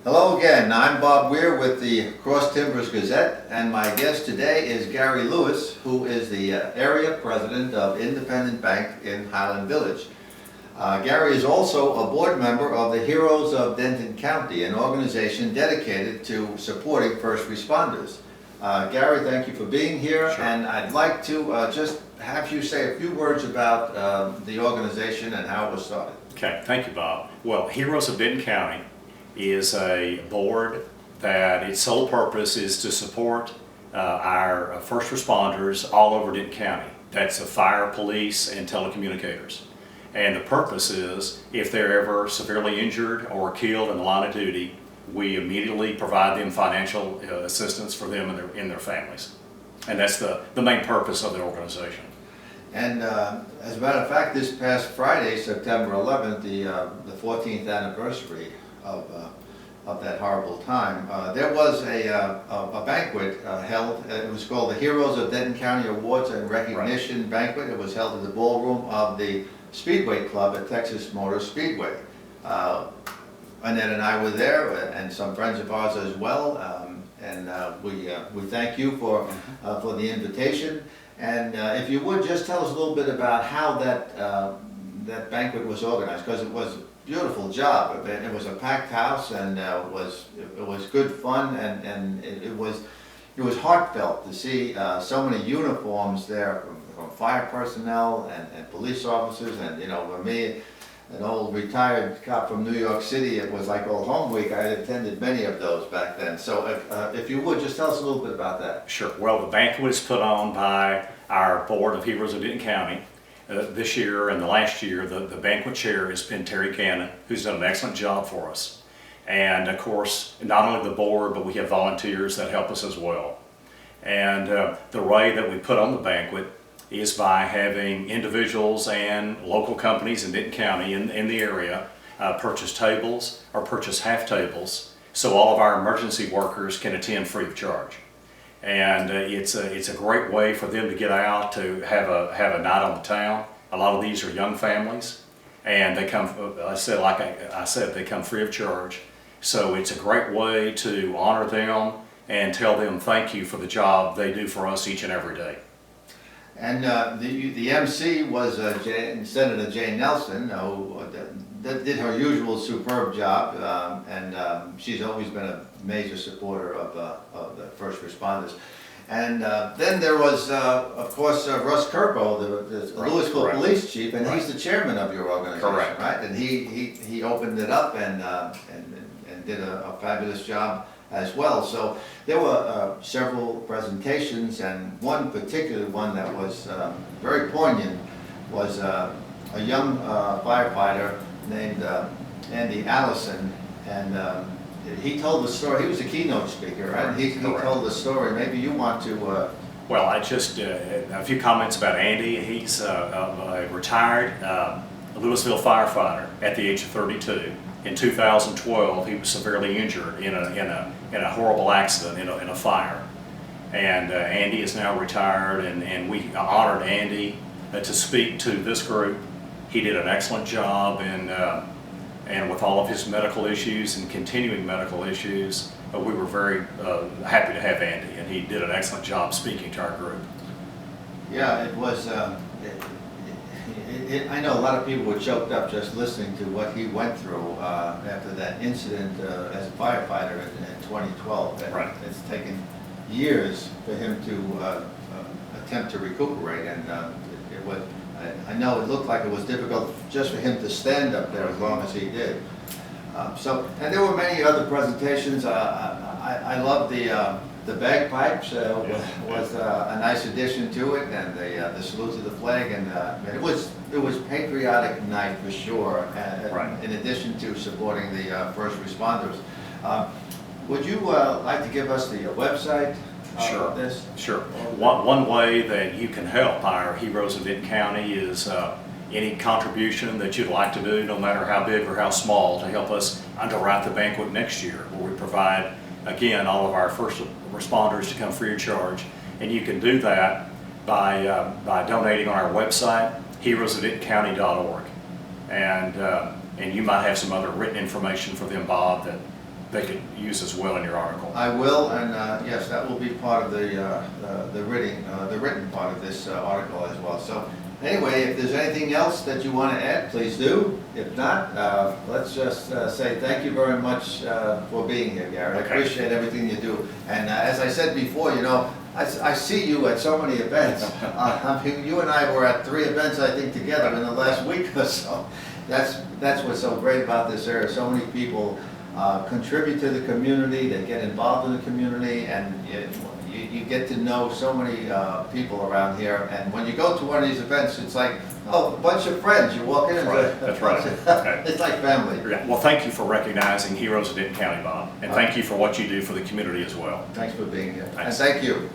Hello again, I'm Bob Weir with the Cross Timbers Gazette, and my guest today is Gary Lewis, who is the area president of Independent Bank in Highland Village. Gary is also a board member of the Heroes of Denton County, an organization dedicated to supporting first responders. Gary, thank you for being here, Sure. and I'd like to just have you say a few words about the organization and how it was started. Okay, thank you, Bob. Well, Heroes of Denton County is a board that its sole purpose is to support our first responders all over Denton County. That's the fire, police, and telecommunicators. And the purpose is if they're ever severely injured or killed in the line of duty, we immediately provide them financial assistance for them and their families. And that's the main purpose of the organization. And as a matter of fact, this past Friday, September 11th, the 14th anniversary of that horrible time, there was a banquet held. It was called the Heroes of Denton County Awards and Recognition Banquet. It was held in the ballroom of the Speedway Club at Texas Motor Speedway. Annette and I were there, and some friends of ours as well. We thank you for the invitation. And if you would just tell us a little bit about how that banquet was organized, because it was a beautiful job. It was a packed house, and it was good fun, and it was heartfelt to see so many uniforms there from fire personnel and police officers, and for me, an old retired cop from New York City, it was like old home week. I had attended many of those back then. So if you would, just tell us a little bit about that. Sure. Well, the banquet is put on by our Board of Heroes of Denton County. This year and the last year, the banquet chair has been Terry Cannon, who's done an excellent job for us. And of course, not only the board, but we have volunteers that help us as well. And the way that we put on the banquet is by having individuals and local companies in Denton County in the area purchase tables or purchase half tables so all of our emergency workers can attend free of charge. And it's a great way for them to get out to have a night on the town. A lot of these are young families, and they come, I said, they come free of charge. So it's a great way to honor them and tell them thank you for the job they do for us each and every day. And the MC was Senator Jane Nelson, who did her usual superb job, and she's always been a major supporter of the first responders. And then there was, of course, Russ Kirko, the Louisville Police Chief, and he's the chairman of your organization, right? And he opened it up and did a fabulous job as well. So there were several presentations, and one particular one that was very poignant was a young firefighter named Andy Allison, and he told the story. He was a keynote speaker, right? And he told the story. Maybe you want to... Well, I just, a few comments about Andy. He's a retired Louisville firefighter at the age of 32. In 2012, he was severely injured in a horrible accident in a fire. And Andy is now retired, and we honored Andy to speak to this group. He did an excellent job, and with all of his medical issues and continuing medical issues, we were very happy to have Andy, and he did an excellent job speaking to our group. Yeah, it was... I know a lot of people were choked up just listening to what he went through after that incident as a firefighter in 2012. It's taken years for him to attempt to recuperate, and it was. I know it looked like it was difficult just for him to stand up there as long as he did. And there were many other presentations. I love the bagpipes was a nice addition to it, and the salute to the flag, and it was patriotic night for sure. In addition to supporting the first responders, would you like to give us the website? Of this? Sure. One way that you can help our Heroes of Denton County is any contribution that you'd like to do, no matter how big or how small, to help us underwrite the banquet next year, where we provide, again, all of our first responders to come free of charge. And you can do that by donating on our website, heroesofdentoncounty.org. And you might have some other written information for them, Bob, they could use as well in your article. I will, and yes, that will be part of the written part of this article as well. So anyway, if there's anything else that you want to add, please do. If not, let's just say thank you very much for being here, Gary. I Okay. appreciate everything you do. And as I said before, you know, I see you at so many events. I mean, you and I were at 3 events, I think, together in the last week or so. That's what's so great about this area. So many people contribute to the community, they get involved in the community, and you get to know so many people around here. And when you go to one of these events, it's like, oh, a bunch of friends. You walk in and That's right. Okay. It's like family. Yeah, well, thank you for recognizing heroes of Denton County, Bob, and thank you for what you do for the community as well. Thanks for being here. And Thanks. thank you.